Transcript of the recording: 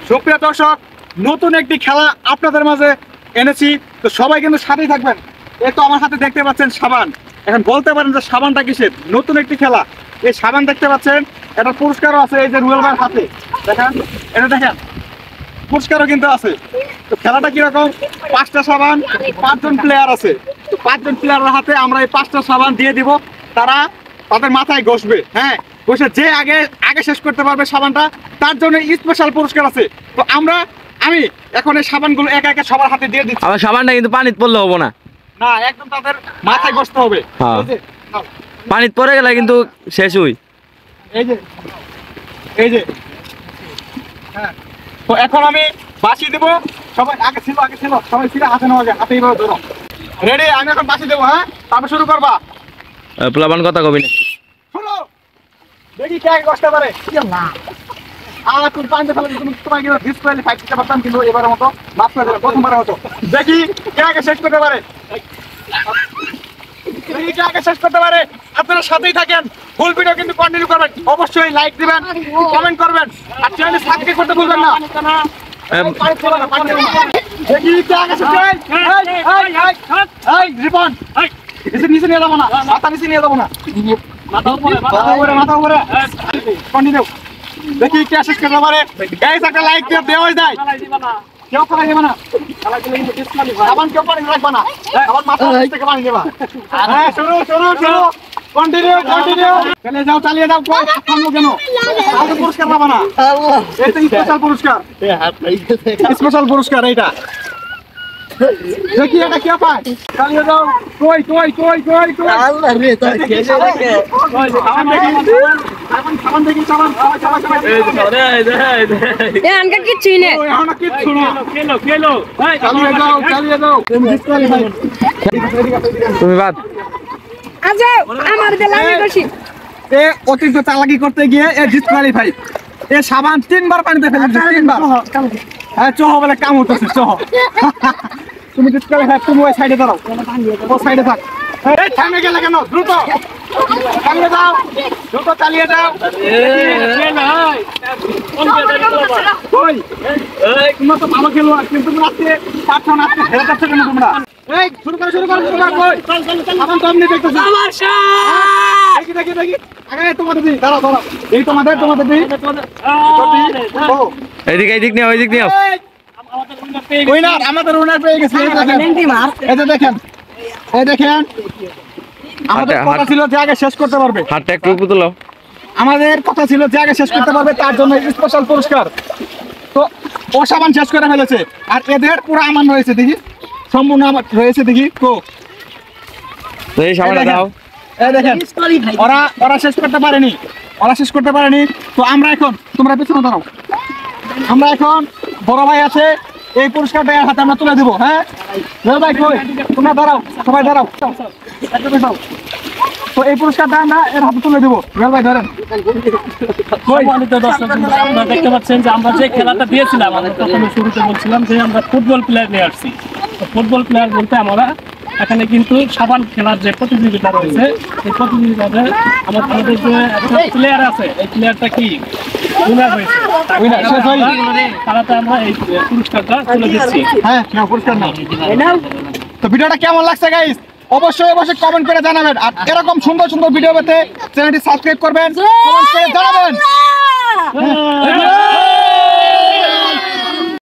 সুপ্রিয় দর্শক, নতুন একটি খেলা আপনাদের মাঝে এনেছি। তো সবাই কিন্তু সাথেই থাকবেন। এই তো আমার হাতে দেখতে পাচ্ছেন সাবান। এখন বলতে পারেন যে সাবানটা কিসের? নতুন একটি খেলা। এই সাবান দেখতে পাচ্ছেন, এটা পুরস্কারও আছে। এই যে রুয়েল ভাইয়ের হাতে দেখেন, এটা দেখেন পুরস্কারও কিন্তু আছে। তো খেলাটা কিরকম? 5টা সাবান, 5 জন প্লেয়ার আছে। তো 5 জন প্লেয়ারের হাতে আমরা এই 5টা সাবান দিয়ে দিব। তারা তাদের মাথায় ঘষবে। হ্যাঁ, ঘষে যে আগে শেষ করতে পারবে সাবানটা, তার জন্য স্পেশাল পুরস্কার আছে। তো আমি এখন এই সাবানগুলো একা একা সবার হাতে দিয়ে দিচ্ছি। আবার সাবানটা কিন্তু পানিতে পড়লে হবো না, না, একদম তাদের মাথায় ঘষতে হবে। হ্যাঁ। এই যে নাও। পানিতে পড়ে গেলে কিন্তু শেষ হই। এই যে হ্যাঁ। তো এখন আমি বাঁশি দেব। সবাই আগে ছিল সবাই ছিল হাতে নেওয়া যায়, হাতে এইভাবে ধরো। রেডি? আমি এখন বাঁশি দেবো। হ্যাঁ, তারপর শুরু করবা। প্লাবান কথা কবি না। শোনো, দেখি কে আগে কষ্ট পারে। তুমি পানিতে ফেলে তোমার কিন্তু ডিসপ্লে ফাইট দিতে পারতাম, কিন্তু এবারের মতো মাফ করে দিলাম, প্রথমবারের মতো। দেখি কে আগে শেষ করতে পারে। দেখি কে আগে শেষ করতে পারে। আপনারা সাথেই থাকেন, ফুল ভিডিও কিন্তু কন্টিনিউ করবেন। অবশ্যই লাইক দিবেন, কমেন্ট করবেন, আর চ্যানেল সাবস্ক্রাইব করতে ভুলবেন না। দেখি কে আগে শেষ করে। এই রিপন, নিচে নিয়ে যাবো না, মাথা নিচে নিয়ে যাবো না, মাথা উপরে। কন্টিনিউ। দেখি কে শেষ করতে পারে। গাইস, একটা লাইক দিয়ে দেওয়াই যায়। কেউ ফেলাই দেবে না, সাবান কেউ পানি রাখবা না, আমার মাথা থেকে পানি দেবা। হ্যাঁ, শুরু। কন্টিনিউ। চালিয়ে যাও। থামো কেন? আগে পুরস্কার পাবা না। এটা স্পেশাল পুরস্কার এইটা। দেখি এটা কে পায়। চালিয়ে যাও। কই আল্লাহ রে, তোর খেলে রেখে সাবান দেখি। এ আনকা কিচ্ছুই নেই। এখন কিচ্ছু না। চালিয়ে যাও। তুমি বাদ। আচ্ছা, আমার বেলা আমি বসি। এ অতিরিক্ত চালাকি করতে গিয়ে এ ডিসকোয়ালিফাই। এ সাবান 3বার পানিতে ফেলেছে, 3বার। হ্যাঁ, চহ বলে কাম হতেছে, চহ। তুমি ডিসকোয়ালিফাই। তুমি ওই সাইডে দাঁড়াও, ও সাইডে থাক। এই থামে গেলে কেন? দ্রুত চালিয়ে যাও, চালিয়ে যাও। তোমরা তো ভালো খেলোয়াড়, কিন্তু আজকে পারছো না, আজকে হেরে যাচ্ছে কেন তোমরা? এই শুরু করো। সাবান তো এমনি দেখতেছি। দেখি আগে তোমাদের দিই, দাঁড়াও। এই তোমাদের দিই। এদিক নিয়ে ওই দিক নিয়ে। আমাদের উইনার পেয়ে গেছে। এই দেখেন, আমাদের কথা ছিল যে আগে শেষ করতে পারবে। হাতটা একটু উপরে তোলো। আমাদের কথা ছিল যে আগে শেষ করতে পারবে, তার জন্য স্পেশাল পুরস্কার। তো ও সাবান শেষ করে ফেলেছে, আর এদের পুরো আমান রয়েছে। দেখি সম্পূর্ণ আমার রয়েছে। দেখি এই সাবানটা দাও। এই দেখেন, ওরা শেষ করতে পারেনি। তো আমরা এখন, তোমরা পিছনে দাঁড়াও, আমরা এখন বড় ভাই আছে, এই পুরস্কারটা এর হাতে আমরা তুলে দিব। হ্যাঁ ভাই, কই তোমরা দাঁড়াও, সবাই দাঁড়াও। তো এই পুরস্কারটা আমরা এর হাতে তুলে দিব। ভাই ধরেন। আপনারা দেখতে পাচ্ছেন যে আমরা যে খেলাটা দিয়েছিলাম, আমরা প্রথমে শুরুতে বলছিলাম যে আমরা ফুটবল প্লেয়ার নিয়ে আসছি। তো ফুটবল প্লেয়ার বলতে আমরা এখানে কিন্তু সাবান খেলার যে প্রতিযোগিতা রয়েছে, এই প্রতিযোগিতাতে আমাদের যে একটা প্লেয়ার আছে, এই প্লেয়ারটা কি উইনার হয়েছে, তারাতে আমরা এই পুরস্কারটা তুলে দিচ্ছি। হ্যাঁ, পুরস্কার নাও। তো ভিডিওটা কেমন লাগছে গাইস? অবশ্যই কমেন্ট করে জানাবেন। আর এরকম সুন্দর ভিডিও পেতে চ্যানেলটি সাবস্ক্রাইব করবেন, কমেন্ট করে জানাবেন।